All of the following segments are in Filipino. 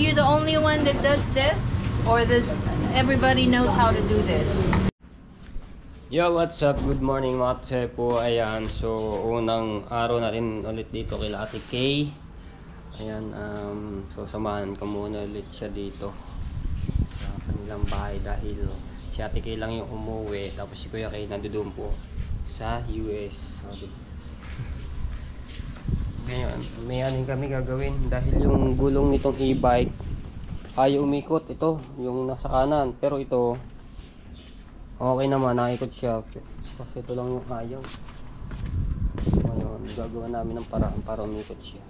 you the only one that does this? Or does everybody knows how to do this? Yo, what's up? Good morning mga tsepo. Ayan, so unang araw natin ulit dito kay Ate Kay. Ayan, so samahan ko muna ulit siya dito sa kanilang bahay dahil si Ate Kay lang yung umuwi. Tapos si Kuya Kay nandoon po sa US. Ngayon, may aning kami gagawin dahil yung gulong nitong e-bike ayaw umikot. Ito, yung nasa kanan. Pero ito, okay naman, nakikot siya. Kasi ito lang yung ayaw. Ngayon, gagawa namin ng paraan para umikot siya.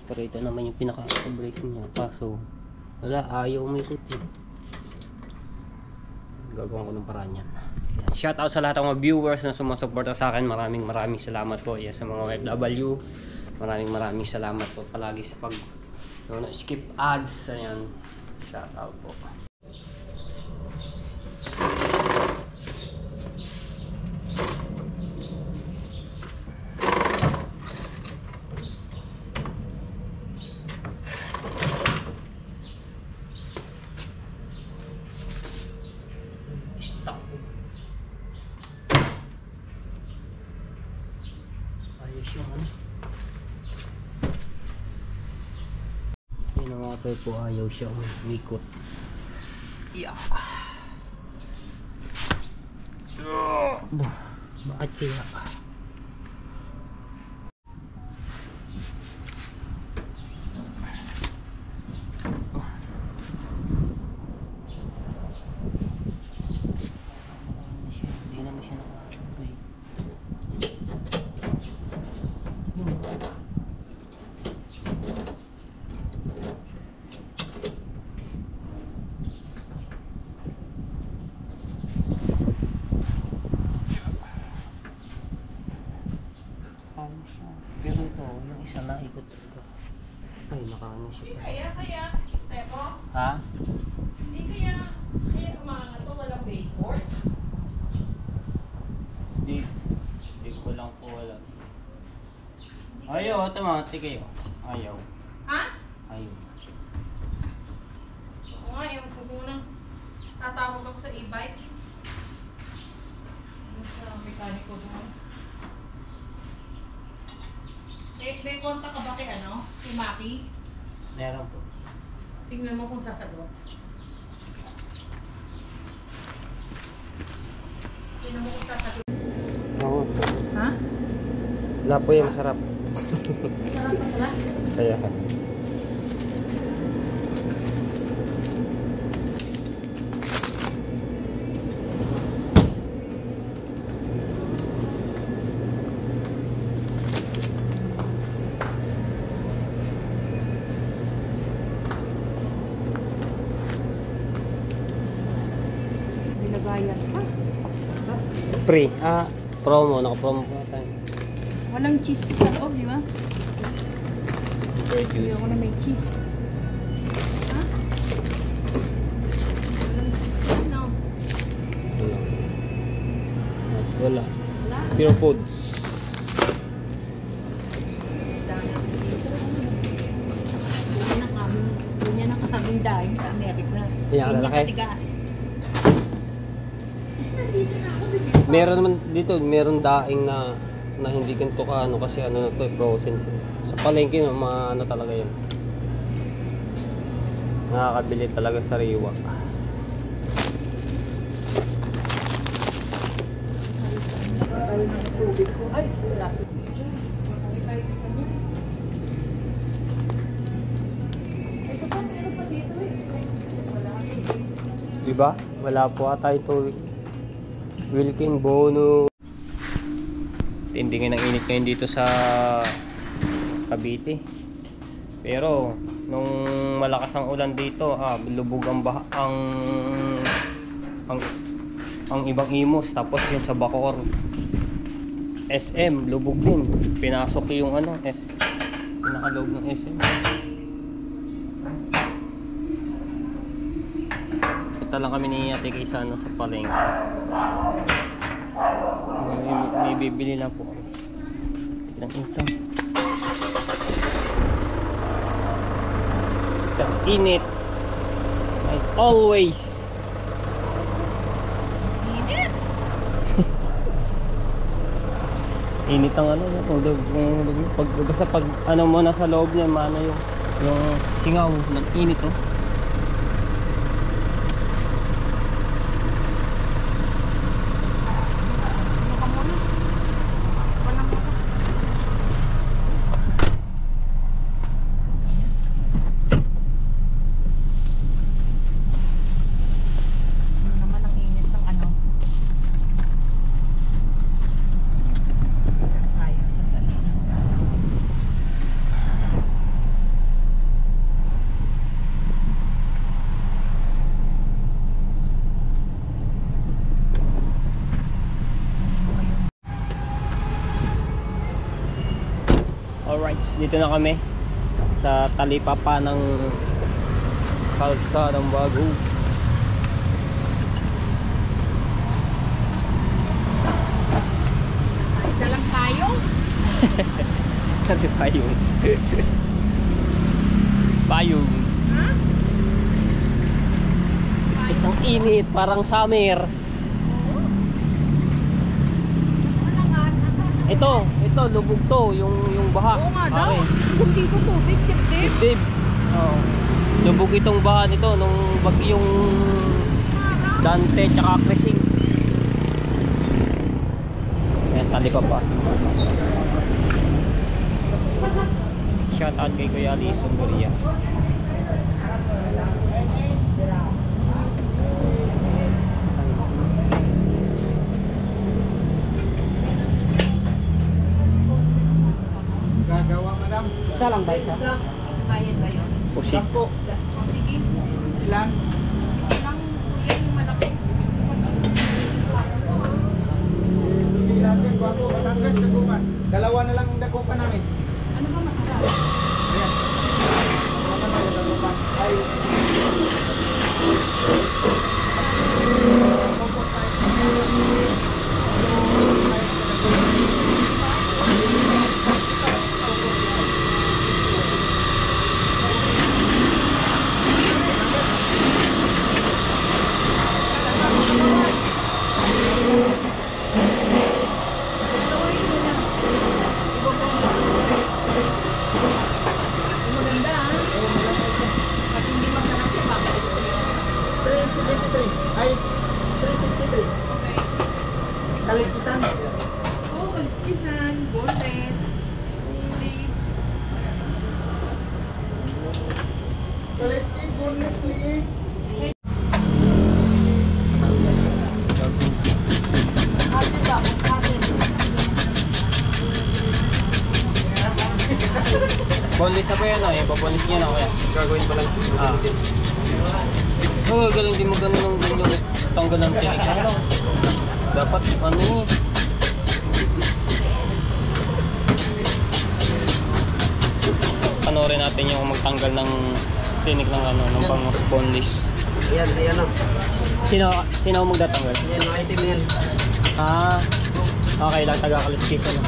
Pero ito naman yung pinaka-brake niya. Kaso, wala, ayaw umikot eh. Gagawa ko ng paraan yan. Shout out sa lahat ng mga viewers na sumusuporta sa akin. Maraming salamat po. Yes, sa mga OFW. Maraming salamat po palagi sa pag skip ads. Ayan, shout out po. Stop. Ayos yung ano. Yun ang mga po, ayaw siya umikot. Yeah. Bakit kaya? Hindi naman siya nakakapay. Pero ito, yung isa naikot ko. Ay, nakaano siya. Hindi kaya, Tepo? Ha? Hindi kaya umangat to, walang baseboard? Hindi ko lang po alam. Ayaw, automatic kayo. Ayaw. Ha? Ayaw. Oo nga, yung pumunang tatawag ako sa e-bike. Sa mekaniko doon. May kontak ka ba kay kay Maki? Meron po. Tingnan mo kung sasagot. Tingnan mo kung sasagot. Oo. Ha? Wala po yung masarap. Masarap? Kaya. Nilagayan pa. Free. Promo. Naka-promo po tayo. Walang cheese sa loob, di ba? Juice. Ayoko na may cheese. Ha? Walang cheese, no? Wala. Wala? Pure foods. Ganyan ang kaming daing sa Amerika. Yan, Ganyan lalaki. katigas. Meron naman dito, meron daing na hindi ganito ka kasi na to, frozen. Sa palengke ano talaga 'yan. Nakakabili talaga sa sariwa. Ay, wala. Diba? Wala po ata ito. Wilkin Bono. Tindingin ang init ngayon dito sa Cavite. Pero nung malakas ang ulan dito, lubog ang ang ibang imos. Tapos yun sa Bacoor SM, lubog din. Pinasok yung pinakaloob ng SM. Punta lang kami ni Ate Kay sa palengke. May bibili lang po kami. Tignan ito. Init. Like always. Init. Init ang ano, basta pag ano mo na sa loob niya, maano yung singaw ng init oh. Alright, dito na kami sa talipapa ng Kalsadang Bago. Ay, dalang tayo. Kasi payong. Payong. Ha? Itong init, parang summer. Ito, lubog to, yung baha. Oo nga daw. Okay. Hindi ko tubig, tip-tip. Dib. Oh. Lubog itong baha nito nung bagyong Dante tsaka Crising. Ayan, talipapa. Shout out kay Kuya Ali Sumburia. Gagawa, madam. Isa lang ba isa? Bayad ba yun? Pusi. O sige. Ilan? Isa lang yung malaki. Ilatin, Guapo, Batangas, Dagupan. Dalawa na lang ang dagupan namin. Ano ba masarap? Ayan. Dalawa na lang dagupan. Ay. Maganda ah. Pag hindi masarap yung babalik ko yun. 373. Ay, 363. Okay. Kaliskisan. Oh, kaliskisan, boneless, please. Kaliskis, boneless, please. Asin ba? Asin. Boneless na ba yan eh? Pabonis niya na kaya. Gagawin pa lang. Oh, galing din mo ganun ng ganyan. Tanggal ng tinik. Dapat ano eh. Panoorin natin yung magtanggal ng tinik ng ano, ng bangus boneless. Yan, siya na. Sino ang magtatanggal? Yan, mga itim yan. Ah, okay lang, taga-kaliskis na.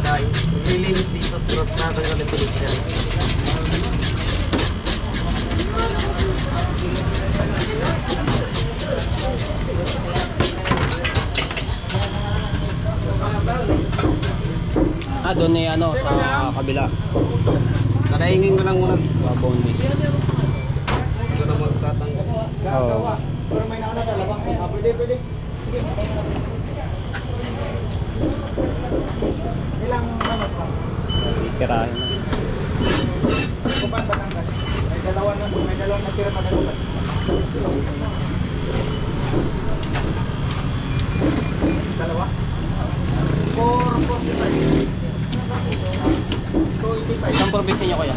Dahil, nilinis dito. Puro natanggal ang tulig siya. Ah, doon eh, ano, sa kabila. Kadahingin ko lang muna. Boneless. Ito na magtatanggal. Oo. Pero may nauna dalawa. Pwede. Sige. Ilang manok pa? Tirahin na. Kupan Batangas. May dalawang natira pa dagupan. Dalawa? 445. 285. Isang probinsya niyo kuya?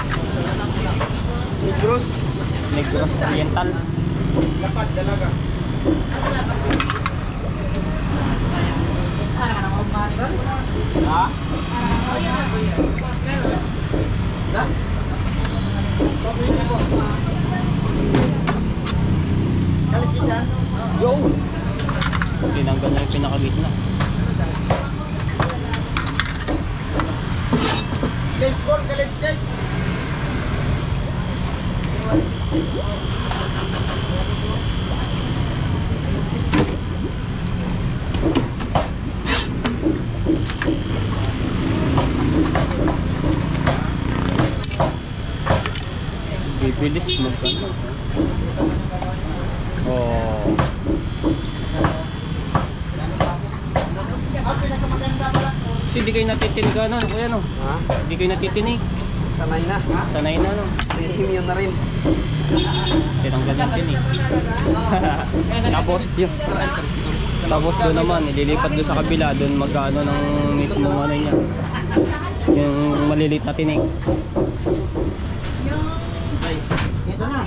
Negros. Negros Oriental. Lapad, Dalaga. Ha? Ha? Kaliskisan? Yo! Tinanggal na yung pinakagitna. Lisbon, Kaliskis. Bibilis magkano. Oh. Hindi kayo natitinig ano, kuya no? Ha? Hindi kayo natitinig. Sanay na. Sanay na no. Immune na rin. Tinanggal yung tinig. Tapos yun. Tapos doon naman, ililipat doon sa kabila, doon magkano ng mismo ano niya. Yung malilit na tinig. Ito na.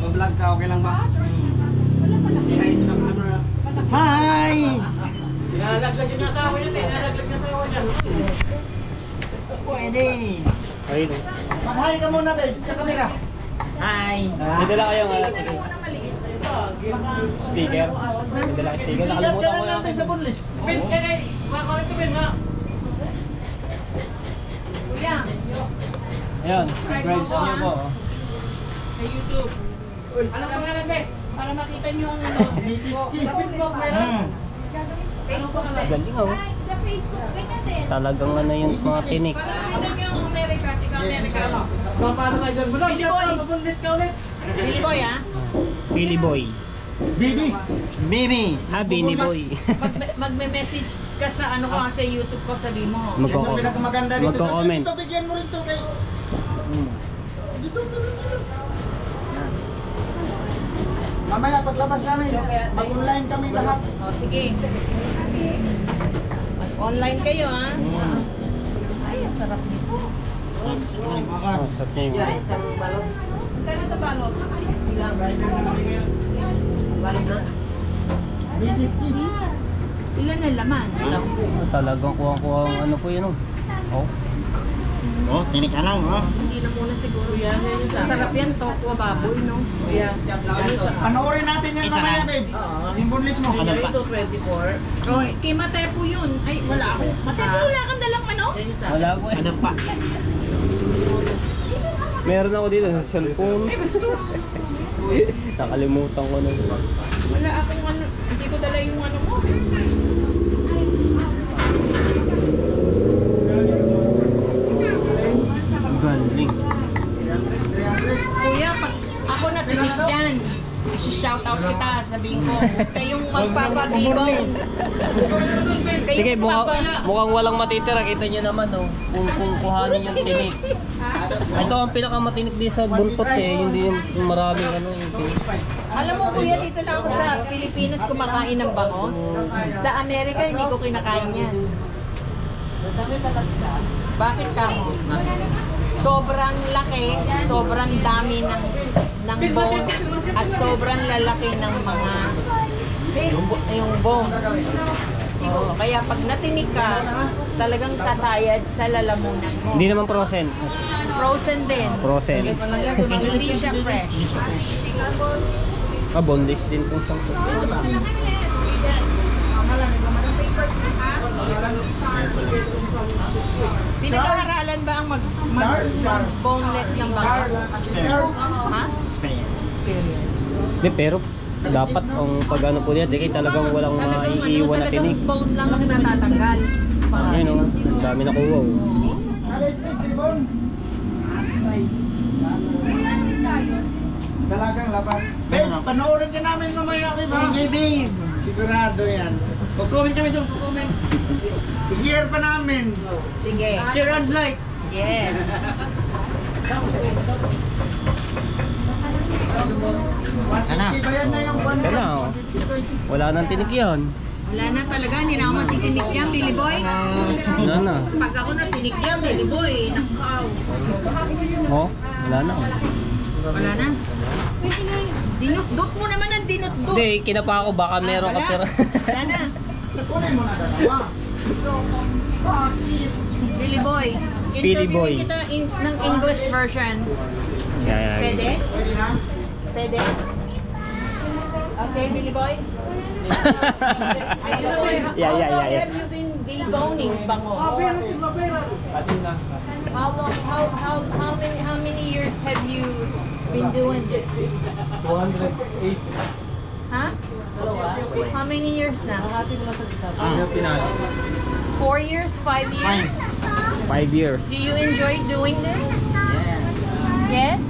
Mag-vlog ka, okay lang ba? Say hi to the camera. Hi! Nilalaglag yung asawa niya, nilalaglag yung asawa niya. Pwede. Ayun. Mag-hi ka muna, babe, sa camera. Hi! May dala kayong sticker. May dala kayong sticker. Nakalimutan ko yung sa bunlis. Ben, makakulit ka, Ben, ha? Kuya, Ayan, subscribe niyo po. sa YouTube. Anong pangalan, Ben? Para makita nyo ang ano. Mrs. T. Facebook, meron? Facebook. Galing oh. Sa Facebook, ganyan din. Talagang ano yung mga tinik. Para makita nyo ang America, tika America. Mas paano tayo dyan? Bulog, Billy yan Boy. pa, mabunlis ka ulit. Billy Boy, ha? Billy Boy. Bibi. Bibi. Ha, Billy Boy. Magme-message ka sa ano ko sa YouTube ko, sabi mo. Yan yung pinakamaganda dito. Magko-comment. Dito, bigyan mo rin to kay... Dito. Mamaya paglabas namin, mag-online kami lahat. O, sige. Mag-online kayo, ha? Ay, ang sarap nito. Oh, sarap niya yung Magkano sa balot? Mrs. C. Ilan na laman? talagang kuha-kuha ang ano po yun oh. Oh. Oh, tinik ka lang, oh. Hindi na muna siguro yan. Masarap yan, tokwa baboy, no? Yeah. Panoorin natin yan mamaya, babe. Yung bunlis mo. Ano pa? 24. Oh, kay Matepo yun. Ay, wala ako. Matepo, wala kang dalang ano? Wala ko eh. Ano pa? Meron ako dito sa cellphone. Nakalimutan ko na. Wala akong ano. Hindi ko dala yung ano mo. Galing. Kuya, pag ako natinig yan, isi-shout out kita, sabihin ko, huwag kayong magpapatigos. Sige, mukhang walang matitira. Kita nyo naman oh. Kung kuhanin yung tinik. Ito ang pinakamatinik din sa buntot eh. Hindi yung maraming ano yung tinik. Alam mo kuya, dito lang ako sa Pilipinas kumakain ng bangos. Sa Amerika, hindi ko kinakain yan. Bakit ka mo? Sobrang laki, sobrang dami ng bone at sobrang lalaki ng mga yung bone. Oo, kaya pag natinig ka, talagang sasayad sa lalamunan mo. Hindi naman frozen. Frozen din. Frozen. Hindi siya fresh. Ah, boneless din kung saan. Pinag-aaralan ba ang mag-boneless ng bangos? Ha? Experience. Hindi, pero dapat ang pag ano po niya, di kayo talagang walang maiiwan na tinik. Talagang bone lang ang natatanggal. Ayun oh, ang dami nakuha oh. Alis, Miss Devon. Dalagang laban. Babe, panoorin ka namin mamaya, babe. Sige, babe. Sigurado yan. Mag-comment kami dyan, mag-comment. I-share pa namin. Sige. Share and like. Yes. Sana. Bayan na yung one. Sana oh. Wala nang tinik yan. Wala na talaga, hindi na ako matitinig yan, Billy Boy. Wala na. Pag ako natinig yan, Billy Boy, nakaw. Oh, wala na oh. Wala na. Dinutdot mo naman ang dinutdot. Hindi, kinapa ako baka meron ka Wala. tira. Wala na. Kunin mo na dalawa. Billy Boy. Billy Boy. Interviewin kita ng English version. Yeah. Pwede? Pwede na? Pwede? Okay, Billy Boy? Yeah. How long have you been deboning bango? How long? How many years have you been doing it? 208. Huh? How many years na? 4 years? 5 years? 5 years. Do you enjoy doing this? Yes?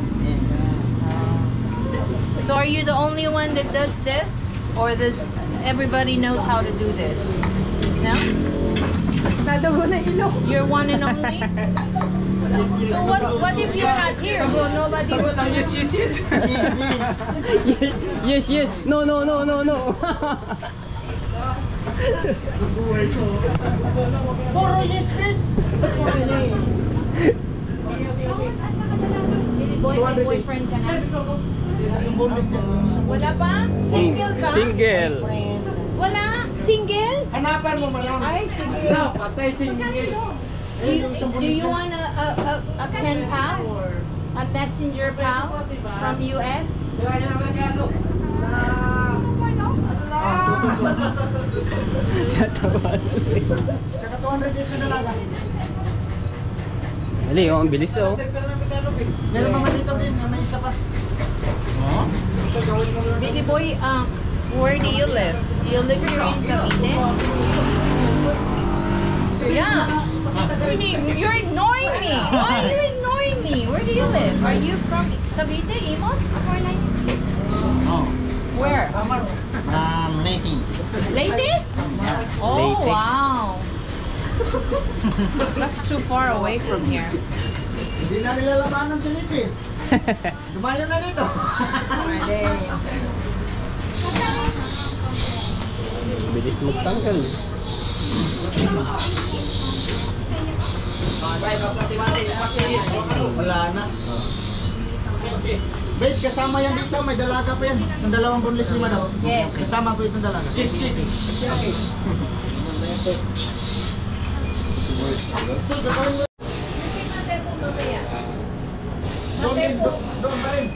So are you the only one that does this? Or does everybody knows how to do this? No? You're one and only? So what if you're not here? So nobody will do Yes, yes, yes. Yes, yes. No. Puro yes, yes. Boy, may boyfriend ka na? Yung bonus niya. Wala pa? Single ka? Single. Wala? Single? Hanapan mo malam. Ay, sige. Patay single. Do you want a pen pal? A messenger pal from US? Tsaka 200 years na dalaga. Dali, oh, ang bilis oh. Meron naman dito din, may isa pa. Oh? Baby boy, where do you live? Do you live here in Cavite? Yeah. You're ignoring me. Why are you ignoring me? Where do you live? Are you from Cavite, Imos? Oh. Where? Lady. Leyte? Oh, Leyte. wow. That's too far away from here. Hindi na nilalabanan si Liti. Dumayo na dito. Bilis magtanggal. Wala na. Babe, kasama yan dito. May dalaga pa yan. Yung dalawang boneless lima daw. Yes. Kasama po itong dalaga. Yes, yes. Okay. Doon pa rin.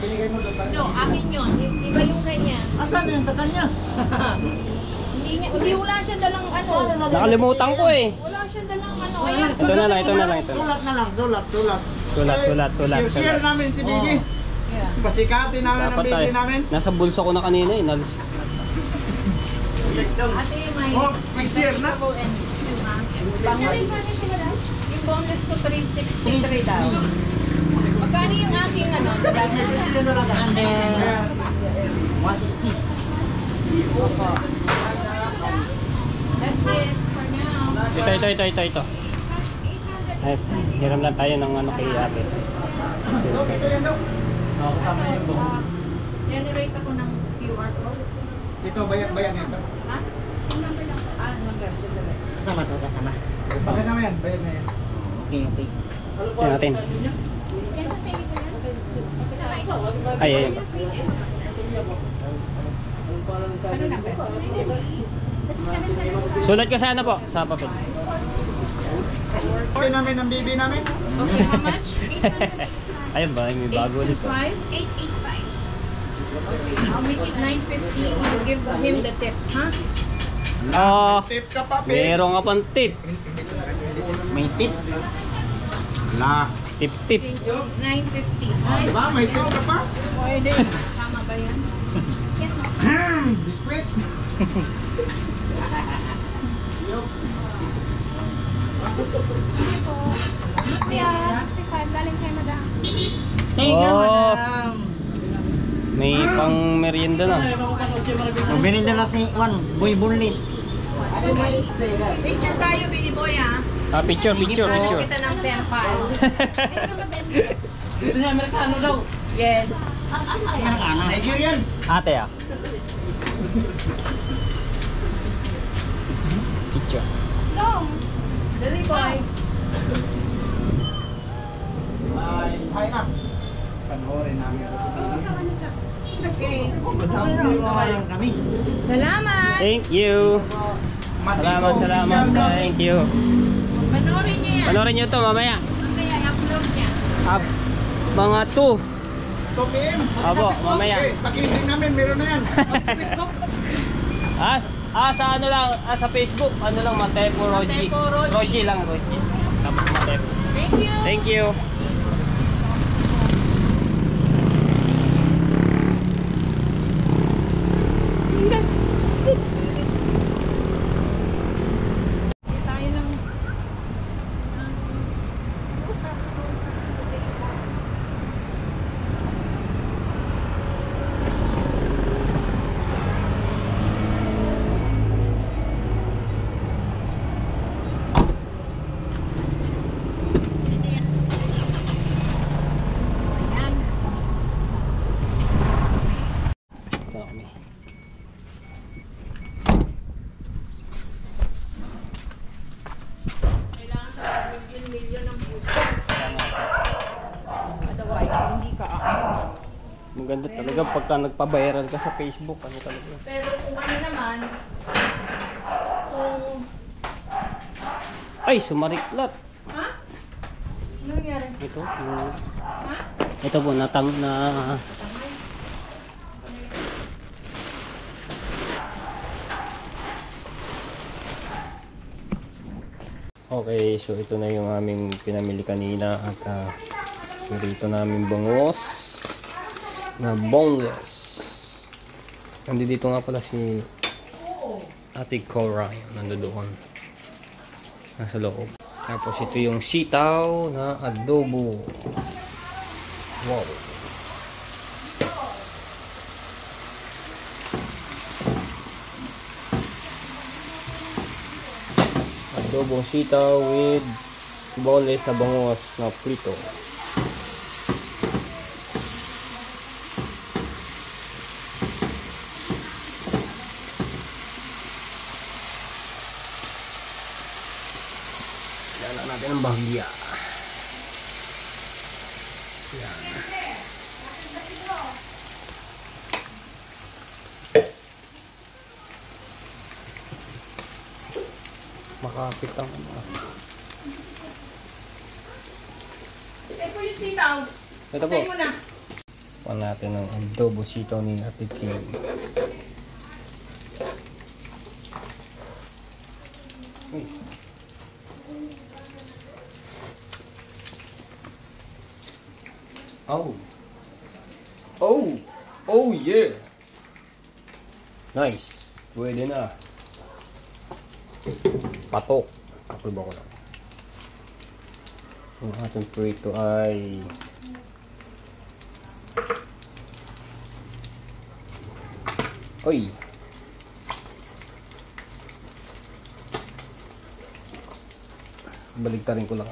Binigay mo doon pa rin. No, akin yun. Iba yung kanya. Asan yun sa kanya? Hindi wala siya dalang ano. Nakalimutan ko eh. Wala siya dalang ano. Ayan. Ito na lang. Sulat na lang, sulat. Sulat. Share namin si Bibi. Yeah. Pasikatin namin ang Dapat tayo. Bibi namin. Nasa bulsa ko na kanina eh. Ate, may Oh, may share na. vegetable and stew, ha? Yung boneless ko 363 daw. Magkano yung aking ano? Under 160. That's it for now. Ito. Ay, hiram lang tayo ng ano kay ate. Generate ako ng QR code. Ito, bayan yan ba? Ha? Number. Kasama to, kasama. Kasama yan, bayan na yan. Okay. Sino natin? Ay. Ano number? Sulat ko sana po sa papel. Okay namin ang Bibi namin. Okay, how much? Ayun ba, may bago ulit po. 825? I'll make it 950. You give him the tip, huh? Tip ka pa, Bibi. Meron ka pang tip. May tip. La. Tip. 950. Diba? May tip ka pa? Pwede. Tama ba yan? Yes, ma'am. Biskuit. Kaya 65, galing kay madam. Thank you, Oh. madam. May pang merienda na. Bininda na si Boy Bunlis. Picture tayo, Billy Boy, ha? Picture. Ano kita ng pen pal? Ito na, Amerikano daw. Yes. Nigerian. Ate Picture. Go! Billy Boy. Hi na. Panoorin namin. Okay. Kami. Salamat! Thank you. Salamat. Thank you. Panoorin niyo yan. Panorin nyo to mamaya. Mamaya, upload niya. Mga 2. 2 PM. Abo, mamaya. Okay, pag-ising namin, meron na yan. Sa ano lang, sa Facebook, ano lang, Matepo Roji. Matepo Roji. Roji lang, Roji. Tapos Matepo. Thank you! Thank you. Maganda talaga pagka nagpa-viral ka sa Facebook. Ano talaga. Pero kung ano naman, kung... Ay, sumariklat. Ha? Ano nangyari? Ito, yung... Ha? Ito po, na... Tamay? Okay, so ito na yung aming pinamili kanina at dito namin bangus na boneless. Nandito nga pala si Ate Cora, nandoon nasa loob. Tapos ito yung sitaw na adobo. Wow. Adobong sitaw with boneless na bangus na prito. Lala natin ang bahagya. Yan. Makapit ang Ito yung sitaw. ito po. Patay mo na. Pan natin ang adobo sitaw ni Ate Kim. Uy. Oh. Oh. Oh yeah. Nice. Pwede na. Patok. Approve ako lang. Ang ating prito ay oy. Baligtarin ko lang.